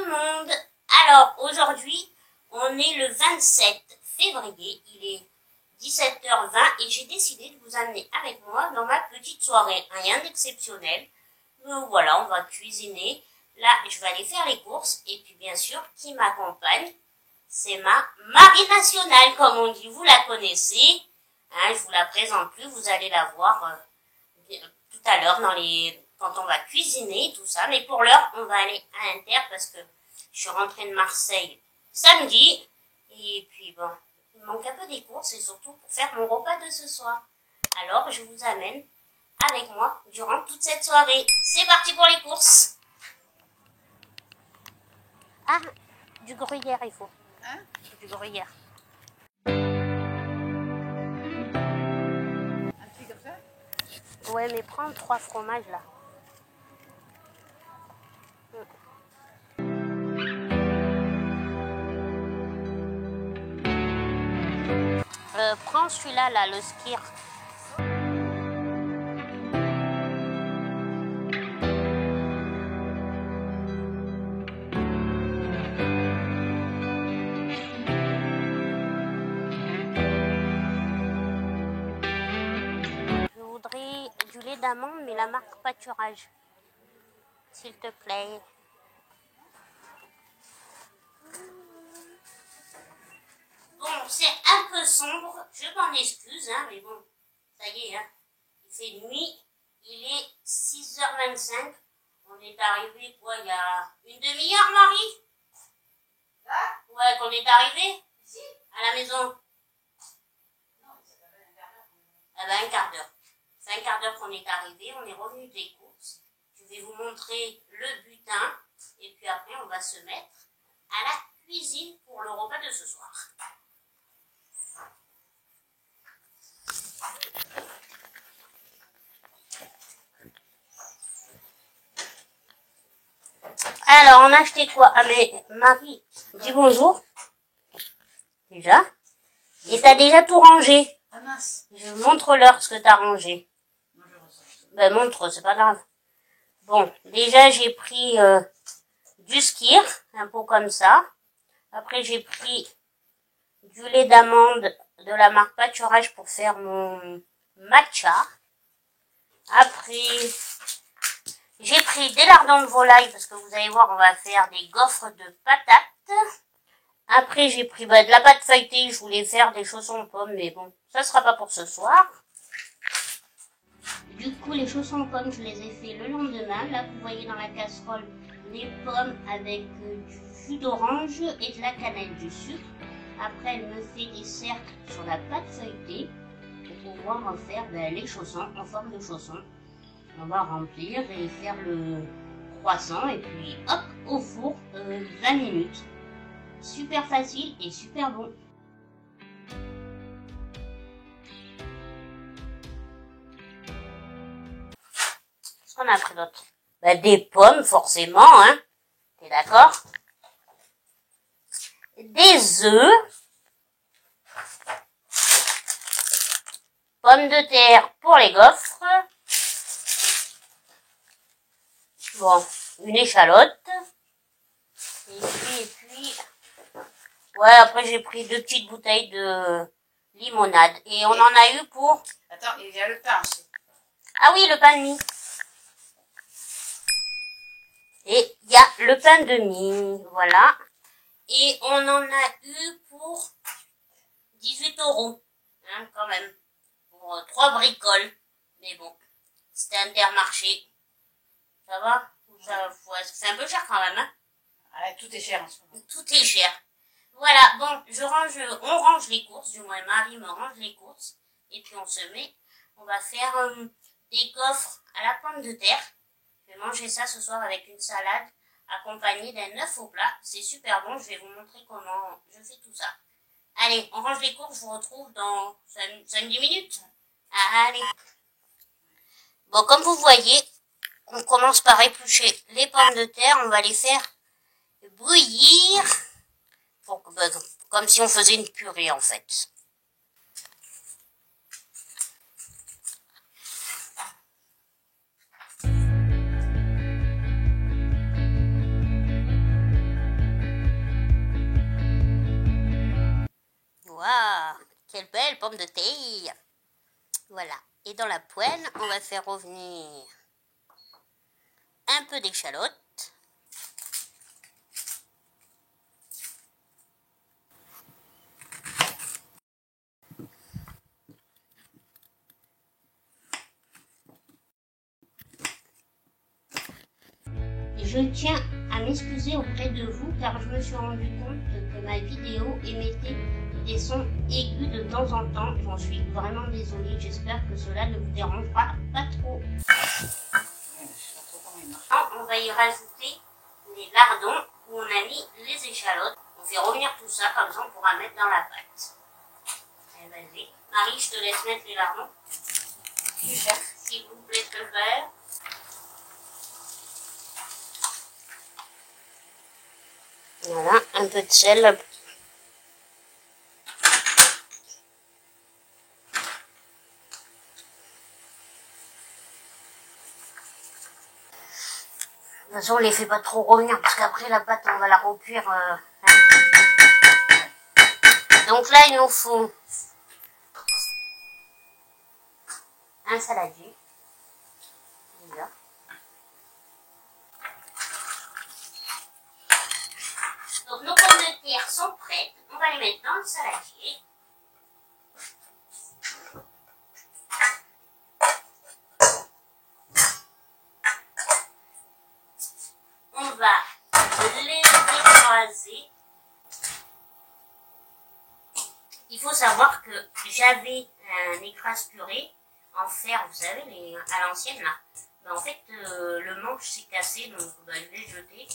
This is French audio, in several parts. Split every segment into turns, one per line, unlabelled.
le monde. Alors aujourd'hui, on est le 27 février, il est 17h20 et j'ai décidé de vous amener avec moi dans ma petite soirée. Rien d'exceptionnel. Voilà, on va cuisiner. Là, je vais aller faire les courses et puis bien sûr, qui m'accompagne, c'est ma Marie nationale, comme on dit. Vous la connaissez. Hein, je vous la présente plus, vous allez la voir tout à l'heure quand on va cuisiner tout ça. Mais pour l'heure, on va aller à Inter parce que je suis rentrée de Marseille samedi. Et puis bon, il me manque un peu des courses et surtout pour faire mon repas de ce soir. Alors, je vous amène avec moi durant toute cette soirée. C'est parti pour les courses. Ah, du gruyère il faut.
Hein?
Du gruyère.
Un petit comme ça?
Ouais, mais prends 3 fromages là. Prends celui-là, là, le skyr. Je voudrais du lait d'amande, mais la marque pâturage. S'il te plaît. Bon, c'est un peu sombre, je m'en excuse, hein, mais bon, ça y est, hein, il fait nuit, il est 6h25, on est arrivé, quoi, il y a une demi-heure, Marie?
Là?
Ouais, qu'on est arrivé?
Ici?
À la maison?
Non, ça fait un quart d'heure.
Ah ben, un quart d'heure. C'est un quart d'heure qu'on est arrivé, on est revenu des courses. Je vais vous montrer le butin, et puis après, on va se mettre à la cuisine pour le repas de ce soir. Alors, on a acheté quoi? Ah mais, Marie, dis bonjour. Déjà. Et t'as déjà tout rangé.
Ah mince.
Je montre-leur ce que t'as rangé.
Non, je ressens.
Ben, montre, c'est pas grave. Bon, déjà, j'ai pris du skyr, un pot comme ça. Après, j'ai pris du lait d'amande de la marque Pâturage pour faire mon matcha. Après, j'ai pris des lardons de volaille parce que vous allez voir, on va faire des gaufres de patates. Après, j'ai pris de la pâte feuilletée. Je voulais faire des chaussons aux pommes, mais bon, ça sera pas pour ce soir. Du coup, les chaussons aux pommes, je les ai fait le lendemain. Là, vous voyez dans la casserole les pommes avec du jus d'orange et de la cannelle, du sucre. Après, elle me fait des cercles sur la pâte feuilletée pour pouvoir en faire les chaussons en forme de chaussons. On va remplir et faire le croissant et puis hop, au four 20 minutes. Super facile et super bon. Qu'est-ce qu'on a pris d'autre? Des pommes forcément, hein. T'es d'accord? Des œufs. Pommes de terre pour les gaufres. Bon, une échalote. Et puis... Ouais, après j'ai pris 2 petites bouteilles de limonade. Et on en a eu pour...
Attends, il y a le pain aussi.
Ah oui, le pain de mie. Et il y a le pain de mie, voilà. Et on en a eu pour 18 €. Hein, quand même. Pour 3 bricoles. Mais bon, c'était Intermarché. Ça va? C'est un peu cher quand même, hein?
Ah, tout est cher en ce moment.
Tout est cher. Voilà, bon, on range les courses, du moins Marie me range les courses, et puis on va faire des gaufres à la pomme de terre. Je vais manger ça ce soir avec une salade, accompagnée d'un œuf au plat. C'est super bon, je vais vous montrer comment je fais tout ça. Allez, on range les courses, je vous retrouve dans 5-10 minutes. Allez. Bon, comme vous voyez, on commence par éplucher les pommes de terre, on va les faire bouillir. Comme si on faisait une purée en fait. Quelle belle pomme de terre. Voilà. Et dans la poêle, on va faire revenir un peu d'échalote. Je tiens à m'excuser auprès de vous car je me suis rendu compte que ma vidéo émettait des sons aigus de temps en temps. J'en suis vraiment désolée, j'espère que cela ne vous dérangera pas trop. On va y rajouter les lardons où on a mis les échalotes. On fait revenir tout ça, comme ça on pourra mettre dans la pâte. Allez, vas-y. Marie, je te laisse mettre les lardons. S'il vous plaît, le beurre. Voilà, un peu de sel. De toute façon, on les fait pas trop revenir parce qu'après la pâte, on va la recuire. Hein. Donc là, il nous faut un saladier. Là. Donc nos pommes de terre sont prêtes. On va les mettre dans le saladier. On va les écraser. Il faut savoir que j'avais un écrase purée en fer, vous savez, à l'ancienne là. Mais en fait, le manche s'est cassé, donc je l'ai jeté.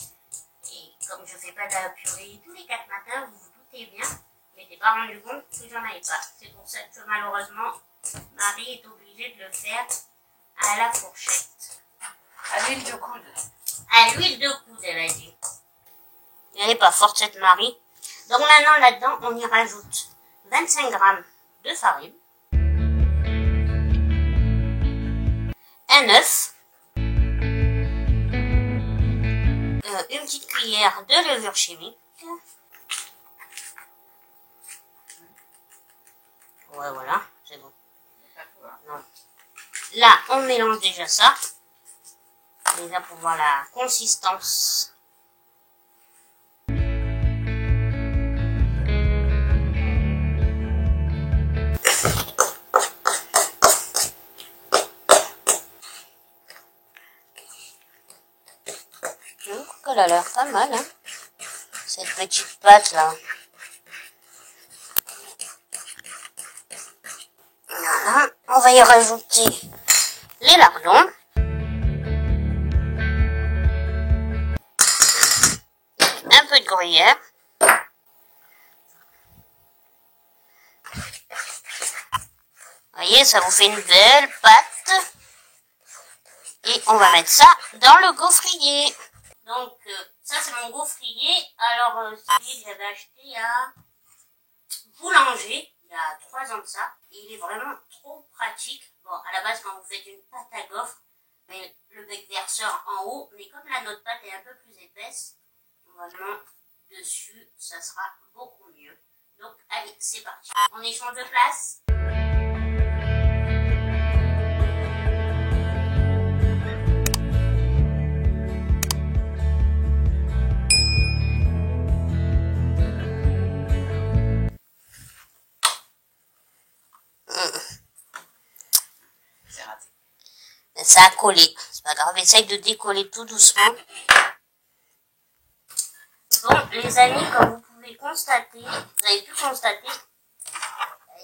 Et comme je fais pas de la purée tous les 4 matins, vous vous doutez bien, je m'étais pas rendu compte que j'en avais pas. C'est pour ça que malheureusement, Marie est obligée de le faire à la fourchette.
À l'huile de coude.
À l'huile de coude, elle a dit. Elle n'est pas forte cette Marie. Donc maintenant là-dedans, on y rajoute 25 g de farine, un œuf, une petite cuillère de levure chimique. Ouais, voilà, c'est bon. Non. Là, on mélange déjà ça. Déjà pour voir la consistance. Elle a l'air pas mal, hein, cette petite pâte là. Voilà, on va y rajouter les lardons. Un peu de gruyère. Vous voyez, ça vous fait une belle pâte. Et on va mettre ça dans le gaufrier. Donc, ça c'est mon gaufrier. Alors, celui que j'avais acheté à Boulanger, il y a 3 ans de ça. Et il est vraiment trop pratique. Bon, à la base, quand vous faites une pâte à gaufre, mais le bec verseur en haut, mais comme la notre pâte est un peu plus épaisse, vraiment dessus, ça sera beaucoup mieux. Donc, allez, c'est parti. On échange de place. Ça a collé, c'est pas grave, essaye de décoller tout doucement. Bon, les amis, comme vous pouvez constater, vous avez pu constater,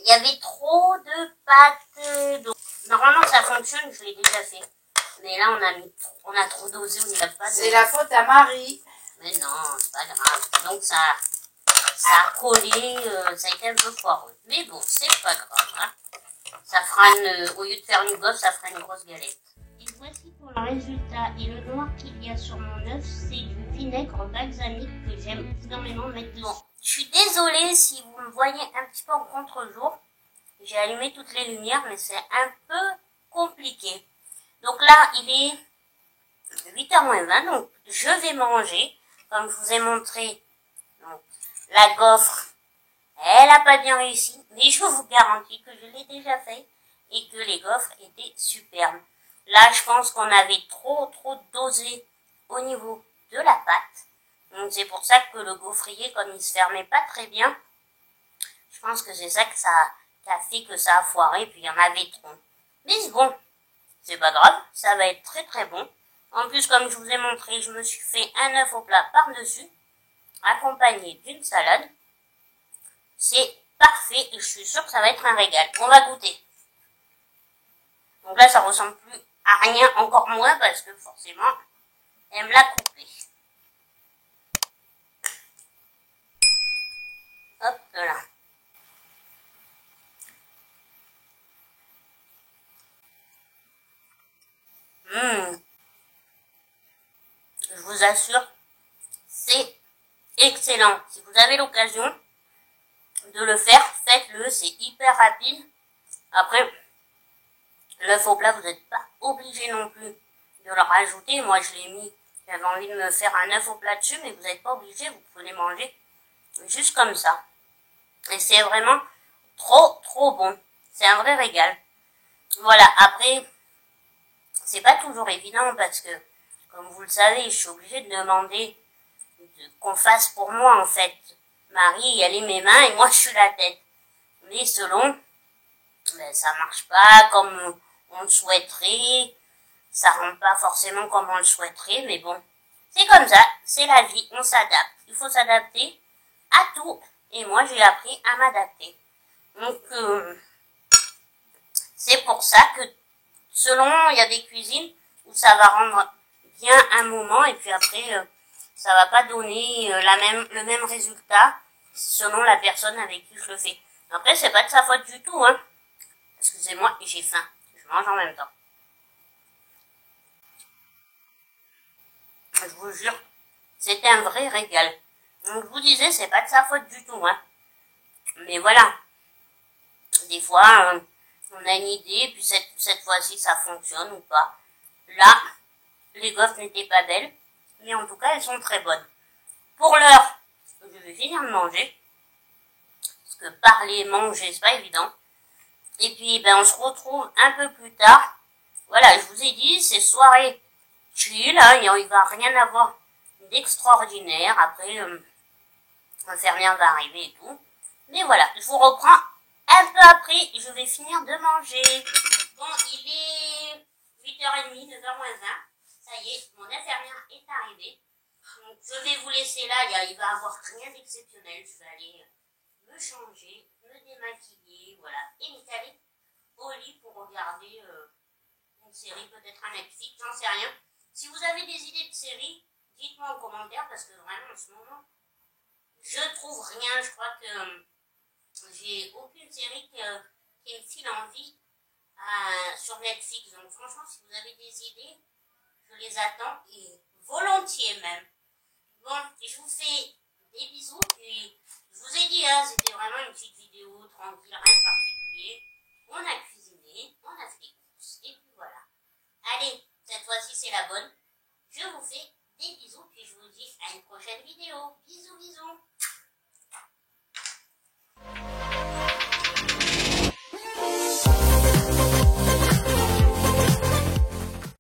il y avait trop de pâtes. Donc, normalement ça fonctionne, je l'ai déjà fait. Mais là on a trop dosé au niveau de la pâte.
C'est la faute à Marie.
Mais non, c'est pas grave. Donc ça a collé, ça a été un peu foireux. Mais bon, c'est pas grave. Hein. Ça fera au lieu de faire une gosse, ça fera une grosse galette. Et voici pour le résultat. Et le noir qu'il y a sur mon œuf, c'est du vinaigre balsamique que j'aime énormément mettre dedans. Je suis désolée si vous me voyez un petit peu en contre-jour. J'ai allumé toutes les lumières, mais c'est un peu compliqué. Donc là, il est 8h moins 20, donc je vais manger. Comme je vous ai montré, donc, la gaufre, Elle n'a pas bien réussi, mais je vous garantis que je l'ai déjà fait et que les gaufres étaient superbes. Là, je pense qu'on avait trop dosé au niveau de la pâte. Donc c'est pour ça que le gaufrier, comme il se fermait pas très bien, je pense que c'est ça qui a fait que ça a foiré, puis il y en avait trop. Mais c'est bon, c'est pas grave, ça va être très bon. En plus, comme je vous ai montré, je me suis fait un œuf au plat par-dessus, accompagné d'une salade. C'est parfait et je suis sûre que ça va être un régal. On va goûter. Donc là, ça ressemble plus à rien, encore moins, parce que forcément, elle me l'a coupé. Hop là. Je vous assure, c'est excellent. Si vous avez l'occasion de le faire, faites-le, c'est hyper rapide. Après, l'œuf au plat, vous n'êtes pas obligé non plus de le rajouter. Moi, je l'ai mis, j'avais envie de me faire un œuf au plat dessus, mais vous n'êtes pas obligé, vous pouvez les manger juste comme ça. Et c'est vraiment trop bon. C'est un vrai régal. Voilà, après, c'est pas toujours évident parce que, comme vous le savez, je suis obligée de demander qu'on fasse pour moi, en fait. Marie, elle est mes mains et moi, je suis la tête. Mais selon, ça marche pas comme on le souhaiterait. Ça rentre pas forcément comme on le souhaiterait, mais bon. C'est comme ça, c'est la vie, on s'adapte. Il faut s'adapter à tout. Et moi, j'ai appris à m'adapter. Donc, c'est pour ça que, selon, il y a des cuisines où ça va rendre bien un moment et puis après, ça va pas donner le même résultat selon la personne avec qui je le fais. Après, c'est pas de sa faute du tout, hein. Excusez-moi, j'ai faim. Je mange en même temps. Je vous jure, c'était un vrai régal. Donc, je vous disais, c'est pas de sa faute du tout, hein. Mais voilà. Des fois, on a une idée, puis cette fois-ci, ça fonctionne ou pas. Là, les gaufres n'étaient pas belles, mais en tout cas, elles sont très bonnes. Pour l'heure, je vais finir de manger, parce que parler, manger, c'est pas évident. Et puis, on se retrouve un peu plus tard. Voilà, je vous ai dit, c'est soirée chill, hein, il va rien avoir d'extraordinaire. Après, l'infirmière va arriver et tout. Mais voilà, je vous reprends un peu après, je vais finir de manger. Bon, il est 8h30, 9h moins 20. Ça y est, mon infirmière est arrivée. Donc, je vais vous laisser là, il va y avoir rien d'exceptionnel. Je vais aller me changer, me démaquiller, voilà. Et me caler au lit pour regarder une série, peut-être un Netflix, j'en sais rien. Si vous avez des idées de séries, dites-moi en commentaire parce que vraiment en ce moment, je trouve rien. Je crois que j'ai aucune série qui me file envie sur Netflix. Donc franchement, si vous avez des idées, je les attends et volontiers même. Bon, je vous fais des bisous. Puis je vous ai dit, hein, c'était vraiment une petite vidéo tranquille, rien de particulier. On a cuisiné, on a fait des courses et puis voilà. Allez, cette fois-ci c'est la bonne. Je vous fais des bisous puis je vous dis à une prochaine vidéo. Bisous.